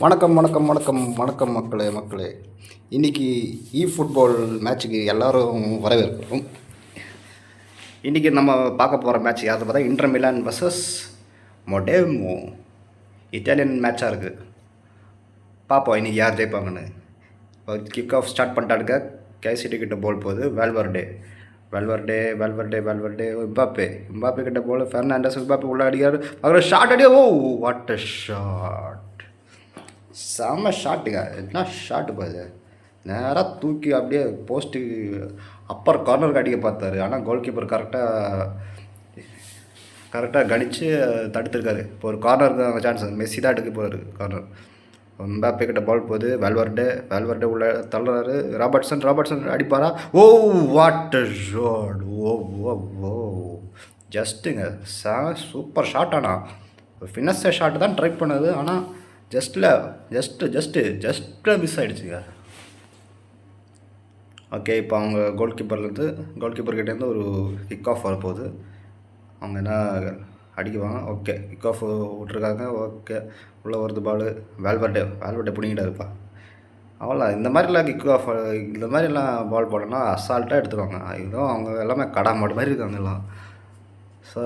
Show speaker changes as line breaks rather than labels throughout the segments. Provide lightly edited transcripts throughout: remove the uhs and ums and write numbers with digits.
வணக்கம் வணக்கம் வணக்கம் வணக்கம் மக்களே. இன்றைக்கி ஃபுட்பால் மேட்ச்சுக்கு எல்லோரும் வரவேற்கிறோம். இன்றைக்கி நம்ம பார்க்க போகிற மேட்ச் யாரு பார்த்தா இன்டர் மிலான் வர்சஸ் மொடேமோ. இட்டாலியன் மேட்சாக இருக்குது. பார்ப்போம் இன்றைக்கி யார் ஜெயிப்பாங்கன்னு. கிக் ஆஃப் ஸ்டார்ட் பண்ணிட்டாடுங்க. கேசிட்டி கிட்ட பால் போகுது. வேல்வர்டே எம்பாப்பே கிட்ட போல் ஃபெர்னாண்டஸ். எம்பாப்பே உள்ள அடிக்காரு. அவர் ஷார்ட் அடியா. Oh what a shot! செம்ம ஷாட்டுங்க. என்ன ஷாட்டு பாது! நேராக தூக்கி அப்படியே போஸ்ட்டு அப்பர் கார்னருக்கு அடிக்க பார்த்தாரு. ஆனால் கோல் கீப்பர் கரெக்டாக கணித்து தடுத்துருக்காரு. இப்போ ஒரு கார்னருக்கு அங்கே சான்ஸ். மெஸ்ஸி தான் எடுக்க போகிறாரு கார்னர். எம்பாப்பே கிட்ட பால் போகுது. வேல்வர்டே உள்ள தள்ளுறாரு. ராபர்ட்சன் அடிப்பாரா? Oh what a shot! Oh ஜஸ்ட்டுங்க. Super shot. ஆனால் ஃபினிஷர் ஷாட்டு தான் ட்ரை பண்ணது. ஆனால் ஜஸ்ட்டு மிஸ் ஆகிடுச்சுங்க. ஓகே, இப்போ அவங்க கோல் கீப்பர்கிட்டேருந்து ஒரு கிக் ஆஃப் வரப்போகுது. அவங்க என்ன அடிக்குவாங்க. ஓகே, கிக் ஆஃப் விட்ருக்காங்க. ஓகே, உள்ளே வருது பால். வேல்வர்டே பிடிங்கிட்டாருப்பா. அவ்வளோ இந்த மாதிரிலாம் கிக் ஆஃப் இந்த மாதிரிலாம் பால் போடணும்னா அசால்ட்டாக எடுத்துருவாங்க. இதுவும் அவங்க எல்லாமே கடாமாடு மாதிரி இருக்காங்க எல்லாம். ஸோ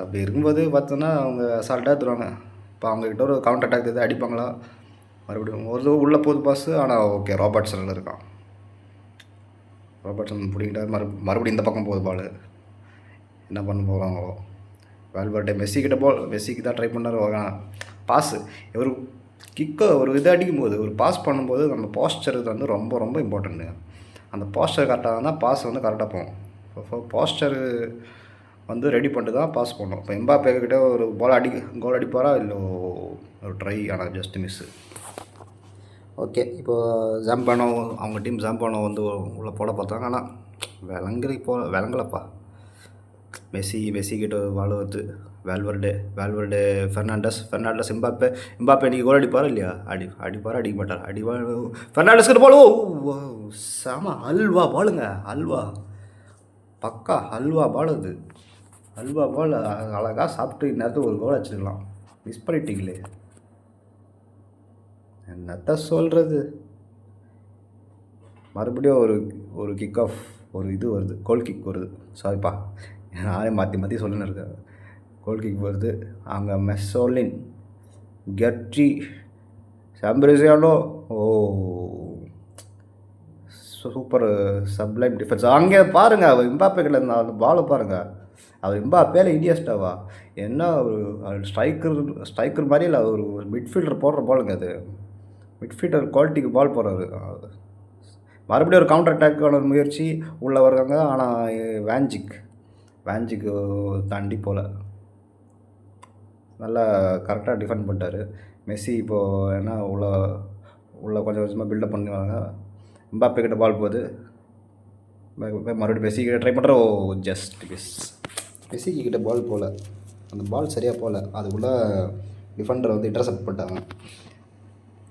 அப்படி இருக்கும்போது பார்த்தோன்னா அவங்க அசால்ட்டாக எடுத்துருவாங்க. இப்போ அவங்கக்கிட்ட ஒரு கவுண்டர் அட்டாக் எதாவது அடிப்பாங்களா? மறுபடியும் ஒரு உள்ளே போகுது பாஸ். ஆனால் ஓகே, ராபர்ட்சனில் இருக்கான். ராபர்ட்சன் பிடிக்கிட்டா மறுபடியும் இந்த பக்கம் போகுது பால். என்ன பண்ண போகிறாங்களோ? வேல்வர்டே மெஸ்ஸிக்கு தான் ட்ரை பண்ணார். பாஸு ஒரு கிக்கை ஒரு இது அடிக்கும்போது, ஒரு பாஸ் பண்ணும்போது நம்ம போஸ்டர் வந்து ரொம்ப ரொம்ப இம்பார்ட்டண்ட்டு. அந்த போஸ்டர் கரெக்டாக இருந்தால் பாஸ் வந்து கரெக்டாக போகும். போஸ்டரு வந்து ரெடி பண்ணிட்டு தான் பாஸ் பண்ணோம். இப்போ எம்பாப்பே கிட்ட ஒரு கோல் அடிப்பாரா? இல்லை ஒரு ட்ரை, ஆனால் ஜஸ்ட் மிஸ்ஸு. ஓகே, இப்போது அவங்க டீம் ஜாம்பானோ வந்து உள்ளே போட பார்த்தாங்க. ஆனால் விளங்கலப்பா. மெஸ்ஸி கிட்ட பால் வருது. வேல்வர்டே ஃபெர்னாண்டஸ் எம்பாப்பே இன்றைக்கி கோல் அடிப்பாரா இல்லையா? அடிப்பாரா அடிக்க மாட்டார். ஃபெர்னாண்டஸ் கிட்ட பால். ஓ செம அல்வா பாலுங்க. பக்கா அல்வா பால் அது. பால் அழகாக சாப்பிட்டு இந்நேரத்துக்கு ஒரு கோல் வச்சுருக்கலாம். மிஸ் பண்ணிட்டீங்களே, என்னத்த சொல்கிறது. மறுபடியும் ஒரு கிக் ஆஃப் ஒரு இது வருது. கோல் கிக் வருது. சாரிப்பா, நானே மாற்றி சொல்லின்னு இருக்கேன். கோல் கிக் வருது. அங்கே மெசோலின், கெர்ட்ரி, சாம்பிரிசியானோ. ஓ சூப்பர் சப்ளைம் டிஃபென்ஸ். அங்கே பாருங்கள், அவர் எம்பாப்பே கிட்ட அந்த பாலை பாருங்கள். அவர் எம்பாப்பேல இண்டியாஸ்டாவா என்ன ஒரு ஸ்ட்ரைக்கர் மாதிரி இல்லை. ஒரு மிட்ஃபீல்டர் போடுற பாலுங்க அது. மிட்ஃபீல்டர் குவாலிட்டிக்கு பால் போடுறாரு. மறுபடியும் ஒரு கவுண்டர் அட்டாக்கான முயற்சி உள்ளே வர்றாங்க. ஆனால் வேஞ்சிக்கு தாண்டி போல் நல்லா கரெக்டாக டிஃபெண்ட் பண்ணிட்டார். மெஸ்ஸி இப்போது என்ன உள்ள கொஞ்சமாக பில்டப் பண்ணி வராங்க. எம்பாப்பே கிட்ட பால் போகுது. மறுபடியும் மெஸ்ஸி கிட்ட ட்ரை பண்ணுற. ஓ ஜஸ்ட் மிஸ். மெஸ்ஸிக்கு கிட்ட பால் போகல. அந்த பால் சரியாக போகல. அதுக்குள்ளே டிஃபெண்டர் வந்து இன்டர்செப்ட் பண்ணிட்டாங்க.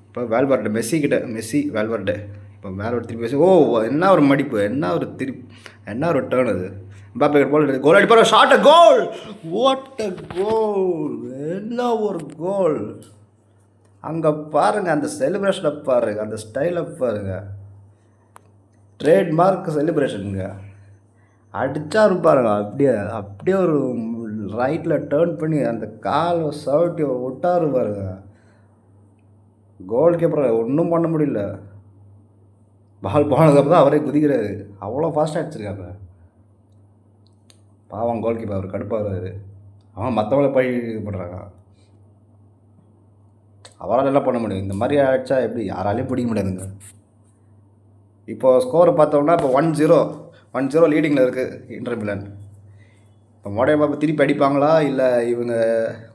இப்போ வேல்வர்டே இப்போ திருப்பி பேசி. ஓ என்ன ஒரு மடிப்பு, என்ன ஒரு டேர்ன் அது. எம்பாப்பே கிட்ட பால் கோல் அடிப்பார். Short goal. வாட் அ கோல்! என்ன ஒரு கோல்! அங்கே பாருங்கள், அந்த செலிப்ரேஷனை பாருங்கள், அந்த ஸ்டைலை பாருங்கள். ட்ரேட்மார்க் செலிப்ரேஷனுங்க. அடித்தா இருப்பாருங்க. அப்படியே ஒரு ரைட்டில் டேர்ன் பண்ணி அந்த காலை சவட்டி விட்டாரு பாருங்க. கோல் கீப்பர் ஒன்றும் பண்ண முடியல. பால் போனதுக்கப்புறம் தான் அவரே குதிக்கிறாரு. அவ்வளோ ஃபாஸ்ட்டாக அடிச்சிருக்காங்க. பாவம் கோல் கீப்பர் அவர் கடுப்பாகிறாரு. அவன் மற்றவங்கள பழி பண்ணுறாங்க. அவரால் எல்லாம் பண்ண முடியும். இந்த மாதிரி அடித்தா எப்படி யாராலையும் பிடிக்க முடியாதுங்க. இப்போது ஸ்கோரை பார்த்தோம்னா இப்போ 1-0 லீடிங்கில் இருக்குது இன்டர் மிலான். இப்போ மொடேமோ திருப்பி அடிப்பாங்களா இல்லை இவங்க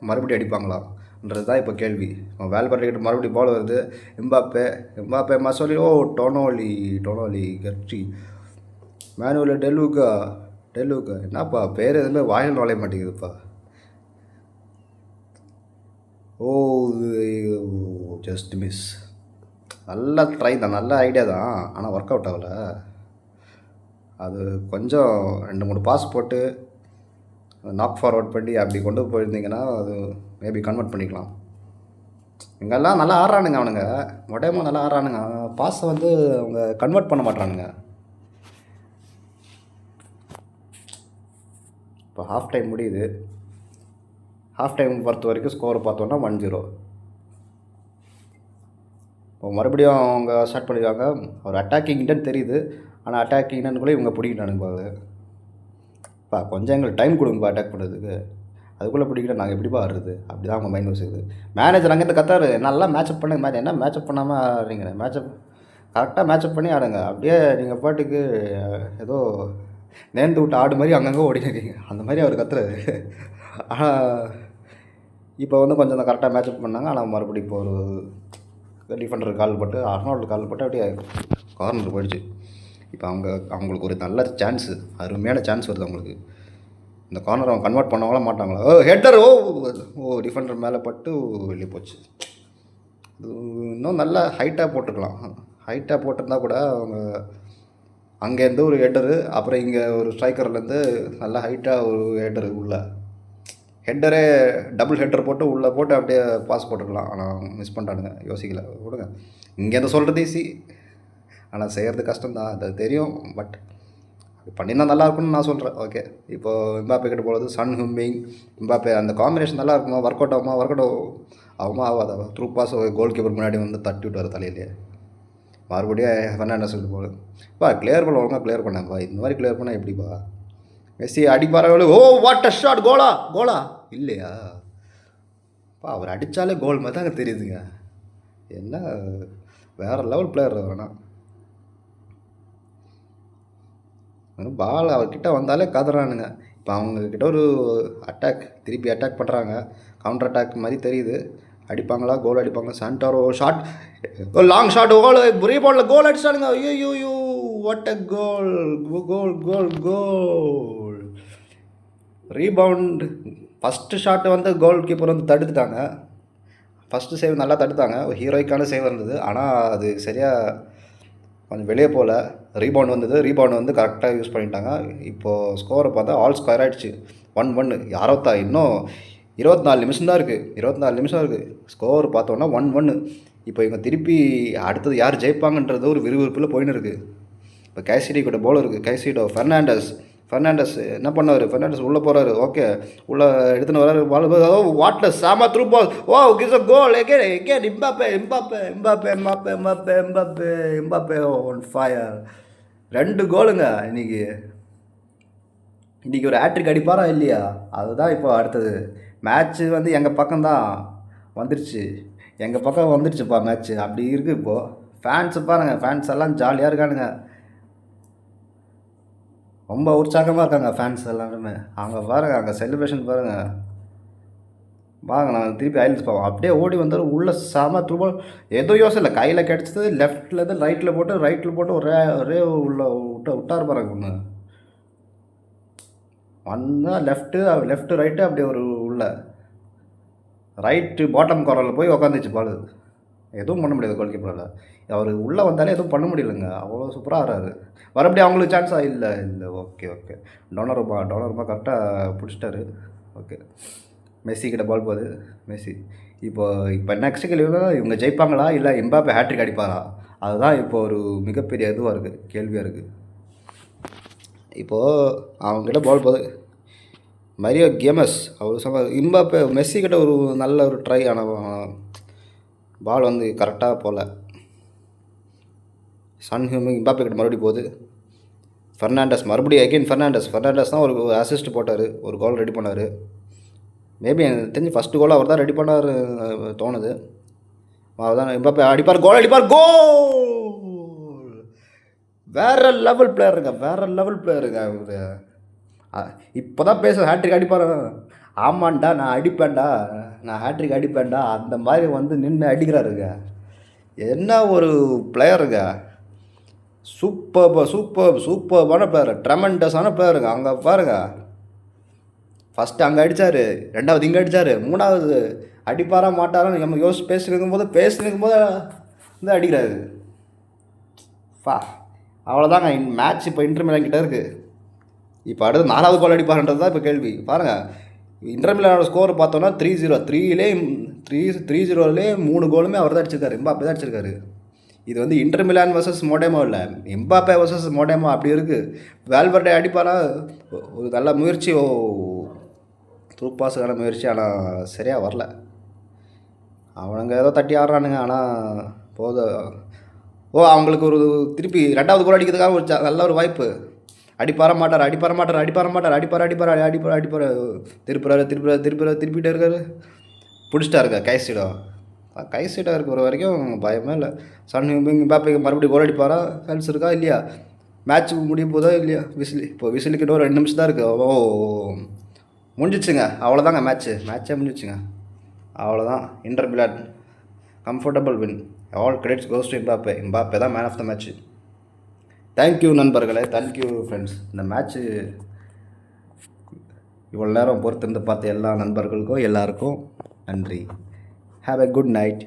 மறுபடியும் அடிப்பாங்களான்றது தான் இப்போ கேள்வி. வேல்வர்டே கிட்ட மறுபடியும் பால் வருது. எம்பாப்பே மசோலி. ஓ டொனோலி கெர்ட்ரி, மேனுவல் டெலூகா. என்னப்பா பேர் எதுவுமே வாயில் நுழைய மாட்டேங்குதுப்பா. Oh just miss. நல்ல ட்ரை தான், நல்ல ஐடியா தான். ஆனால் ஒர்க் அவுட் ஆகலை. அது கொஞ்சம் 2-3 பாஸ் போட்டு நாக் ஃபார்வர்ட் பண்ணி அப்படி கொண்டு போயிருந்தீங்கன்னா அது மேபி கன்வெர்ட் பண்ணிக்கலாம். இங்கெல்லாம் நல்லா ஆடுறானுங்க அவனுங்க. மொட்டையமாக நல்லா ஆடுறானுங்க. பாஸை வந்து அவங்க கன்வெர்ட் பண்ண மாட்றானுங்க. இப்போ ஹாஃப் டைம் முடியுது. ஹாஃப் டைம் பொறுத்த வரைக்கும் ஸ்கோரை பார்த்தோன்னா 1-0. இப்போ மறுபடியும் அவங்க ஸ்டார்ட் பண்ணிடுவாங்க. ஒரு அட்டாக்கிங் இன்டென்ட் தெரியுது. ஆனால் அட்டாக்கிங் இன்டென்ட்குள்ளே இவங்க பிடிக்கிட்டானுங்க பாரு. கொஞ்சம் எங்களுக்கு டைம் கொடுங்கப்பா அட்டாக் பண்ணுறதுக்கு. அதுக்குள்ளே பிடிக்கிட்ட நாங்கள் எப்படிப்பா ஆடுறது? அப்படி தான் அவங்க மைண்ட் வச்சுக்குது. மேனேஜர் அங்கேருந்து கத்தாரு, நல்லா மேட்சப் பண்ணுங்க. என்ன மேட்சப் பண்ணாமல் ஆடுறீங்க? மேட்சப் கரெக்டாக மேட்சப் பண்ணி ஆடுங்க. அப்படியே நீங்கள் பாட்டுக்கு ஏதோ நேர்ந்து விட்டு ஆடு மாதிரி அங்கங்கே ஓடிக்கிறீங்க. அந்த மாதிரி அவர் கத்துறாரு. ஆனால் இப்போ வந்து கொஞ்சம் கரெக்டாக மேட்சப் பண்ணாங்க. ஆனால் மறுபடியும் இப்போ ஒரு டிஃபெண்டர் கால் போட்டு அர்னால்டு கால் போட்டு அப்படியே கார்னர் போயிடுச்சு. இப்போ அவங்களுக்கு ஒரு நல்ல சான்ஸு, அருமையான சான்ஸ் வருது அவங்களுக்கு. இந்த கார்னர் அவங்க கன்வெர்ட் பண்ணவங்களா மாட்டாங்களா? ஹெட்டர் டிஃபெண்டர் மேலே பட்டு வெளியே போச்சு. இன்னும் நல்லா ஹைட்டாக போட்டுக்கலாம். ஹைட்டாக போட்டிருந்தா கூட அவங்க அங்கேருந்து ஒரு ஹெட்டரு, அப்புறம் இங்கே ஒரு ஸ்ட்ரைக்கர்லேருந்து நல்லா ஹைட்டாக ஒரு ஹெட்டரு உள்ள ஹெட்டரே டபுள் ஹெட்டர் போட்டு உள்ளே போட்டு அப்படியே பாஸ் போட்டுருக்கலாம். ஆனால் மிஸ் பண்ணிட்டானுங்க, யோசிக்கல. விடுங்க, இங்கேருந்து சொல்கிறது ஈஸி, ஆனால் செய்கிறது கஷ்டம்தான், அது தெரியும். பட் அப்படி பண்ணினா நல்லாயிருக்கும்னு நான் சொல்கிறேன். ஓகே, இப்போது எம்பாப்பே கிட்ட போகிறது சன் ஹியூமிங் எம்பாப்பே, அந்த காம்பினேஷன் நல்லா இருக்குமா? ஒர்க் அவுட் ஆகுமா ஆகாதா? த்ரூ பாஸ் கோல் கீப்பர் முன்னாடி வந்து தட்டி விட்டு தலையிலே மறுபடியும் ஃபெர்னாண்டஸ் கிட்ட போகுது. கிளியர் பண்ண ஒழுங்காக கிளியர் பண்ணேன்ப்பா. இந்த மாதிரி கிளியர் பண்ணால் எப்படிப்பா? மெஸ்ஸி அடிப்பாரு. What a shot! கோலா இல்லையா? அவர் அடித்தாலே கோல் மாதிரி தாங்க தெரியுதுங்க. என்ன வேறு லெவல் பிளேயர் வேணாம். பால் அவர்கிட்ட வந்தாலே கதறானுங்க. இப்போ அவங்கக்கிட்ட ஒரு திருப்பி அட்டாக் பண்ணுறாங்க. கவுண்டர் அட்டாக் மாதிரி தெரியுது. அடிப்பாங்களா? கோல் அடிப்பாங்க. சாண்டோரோ ஷாட், லாங் ஷாட், ஒரே பாலில் கோல் அடிச்சானுங்க. ஐயோ, what a goal! Rebound. First shot வந்து கோல் கீப்பர் வந்து தடுத்துட்டாங்க. ஃபஸ்ட்டு சேவ் நல்லா தடுத்தாங்க, ஹீரோய்க்கான சேவ் இருந்தது. ஆனால் அது சரியாக கொஞ்சம் வெளியே போகல. ரீபவுண்ட் வந்து கரெக்டாக யூஸ் பண்ணிட்டாங்க. இப்போது ஸ்கோரை பார்த்தா ஆல் ஸ்கொயர் ஆகிடுச்சு. 1-1. யாரோத்தா இன்னும் 24 நிமிஷம் தான் இருக்குது. ஸ்கோர் பார்த்தோன்னா 1-1. இப்போ இவங்க திருப்பி அடுத்தது யார் ஜெயிப்பாங்கன்றது ஒரு விறுவிறுப்பில் போயின்னு இருக்குது. இப்போ கேசிடி கூட போல இருக்குது. கேசிடோ ஃபெர்னாண்டஸ் என்ன பண்ணார்? ஃபெர்னாண்டஸ் உள்ளே போகிறாரு. ஓகே, உள்ளே எடுத்துன்னு வராரு. வாட்டில் சாமா through ball. It's a goal again. Mbappe on fire. 2 கோலுங்க இன்றைக்கி ஒரு ஹேட்ரிக் அடிப்பாரா இல்லையா? அதுதான் இப்போ அடுத்தது. மேட்ச்சு வந்து எங்கள் பக்கம்தான் வந்துடுச்சுப்பா மேட்ச்சு. அப்படி இருக்குது இப்போது. ஃபேன்ஸு பாருங்கள், ஃபேன்ஸ் எல்லாம் ஜாலியாக இருக்கானுங்க, ரொம்ப உற்சாகமாக இருக்காங்க ஃபேன்ஸ் எல்லாருமே. அங்கே பாருங்கள், அங்கே செலிப்ரேஷன் பாருங்கள். நான் திருப்பி ஹைலைட்ஸ் பார்ப்போம். அப்படியே ஓடி வந்தார் உள்ளே செம த்ரூபால். எதுவும் யோசனை இல்லை, கையில் கிடச்சது லெஃப்ட்லேருந்து ரைட்டில் போட்டு ஒரே உள்ள விட்டார் பாருங்க. ஒன்று வந்தால் லெஃப்ட்டு ரைட்டு அப்படியே ஒரு உள்ள ரைட்டு பாட்டம் கார்னரில் போய் உக்காந்துச்சு பால். எதுவும் பண்ண முடியாது கோல் கீப்பரால். அவர் உள்ளே வந்தாலே எதுவும் பண்ண முடியலைங்க, அவ்வளோ சூப்பராக ஆடுறாரு. மறுபடியும் அவங்களுக்கு சான்ஸாக இல்லை. ஓகே, டோனருமா கரெக்டாக பிடிச்சிட்டாரு. ஓகே, மெஸ்ஸி கிட்ட பால் போகுது. மெஸ்ஸி இப்போ நெக்ஸ்ட் கேள்வி, இவங்க ஜெயிப்பாங்களா இல்லை எம்பாப்பே ஹேட்ரிக் அடிப்பாரா? அதுதான் இப்போ ஒரு மிகப்பெரிய இதுவாக இருக்குது, கேள்வியாக இருக்குது. இப்போது அவங்ககிட்ட பால் போகுது. மரியோ கேமஸ் அவர் எம்பாப்பே மெஸ்ஸி கிட்ட ஒரு நல்ல ஒரு ட்ரை, ஆனால் பால் வந்து கரெக்டாக போகல. சன் ஹியூமிங் எம்பாப்பே கிட்ட மறுபடியும் போகுது. ஃபெர்னாண்டஸ் மறுபடியும் ஃபெர்னாண்டஸ் தான் ஒரு அசிஸ்ட் போட்டார், ஒரு கோல் ரெடி பண்ணார். மேபி எனக்கு தெரிஞ்சு ஃபஸ்ட்டு கோல் அவர் தான் ரெடி பண்ணார் தோணுது. அதுதான் எம்பாப்பே அடிப்பார், கோல்! வேறு லெவல் பிளேயருங்க அவர். இப்போ தான் ஹேட்ரிக் அடிப்பார். ஆமாண்டா, நான் ஹேட்ரிக் அடிப்பேன்டா, அந்த மாதிரி வந்து நின்று அடிக்கிறாருங்க. என்ன ஒரு பிளேயருங்க, சூப்பர்பான பிளேயர், ட்ரெமெண்டஸான பிளேயருங்க. அங்கே பாருங்கள், ஃபஸ்ட்டு அங்கே அடித்தார், 2வது இங்கே அடித்தார், 3வது அடிப்பாரா மாட்டாரான்னு நம்ம பேசினுக்கும் போது வந்து அடிக்கிறாரு. அவ்வளோதாங்க மேட்ச். இப்போ இன்டர் மிலான் கிட்ட இருக்குது. இப்போ அடுத்து 4வது கோல் அடிப்பாருன்றது தான் இப்போ கேள்வி. பாருங்கள், இன்டர் மிலானோட ஸ்கோர் பார்த்தோன்னா 3-0 3-0லே 3 கோலுமே அவர் தான் அடிச்சிருக்காரு, எம்பாப்பே தான் அடிச்சிருக்காரு. இது வந்து இன்டர் மிலான் வர்சஸ் மோடேமோ இல்லை, எம்பாப்பே வர்சஸ் மோடேமோ அப்படி இருக்குது. வேல்வர்டே அடிப்பாரா, ஒரு நல்ல முயற்சி, த்ரூ பாஸுக்கான முயற்சி, ஆனால் சரியாக வரல. அவனுங்க ஏதோ தட்டி ஆடுறானுங்க, ஆனால் அவங்களுக்கு ஒரு திருப்பி 2வது கோல் அடிக்கிறதுக்காக ஒரு நல்ல ஒரு வாய்ப்பு. அடிப்பார திருப்பிட்டே இருக்காரு, பிடிச்சிட்டாருக்கா கைசிடா இருக்கிற வரைக்கும் பயமே இல்லை. எம்பாப்பே மறுபடியும் கோல் அடிப்பாரா, ஃபேன்ஸ் இருக்கா இல்லையா, மேட்ச் முடியும் போதா இல்லையா, இப்போ விசிலுக்கிட்ட ஒரு 2 நிமிஷம் தான் இருக்குது. முடிஞ்சிச்சுங்க, அவ்வளோதாங்க, மேட்ச்சே முடிஞ்சிச்சுங்க, அவ்வளோதான். Inter Milan comfortable win. All credits goes to Mbappe தான் man of the match. Thank you நண்பர்களே, தேங்க்யூ ஃப்ரெண்ட்ஸ். இந்த மேட்ச்சு இவ்வளோ நேரம் பொறுத்திருந்து பார்த்த எல்லா நண்பர்களுக்கும் எல்லாருக்கும் நன்றி. Have a good night.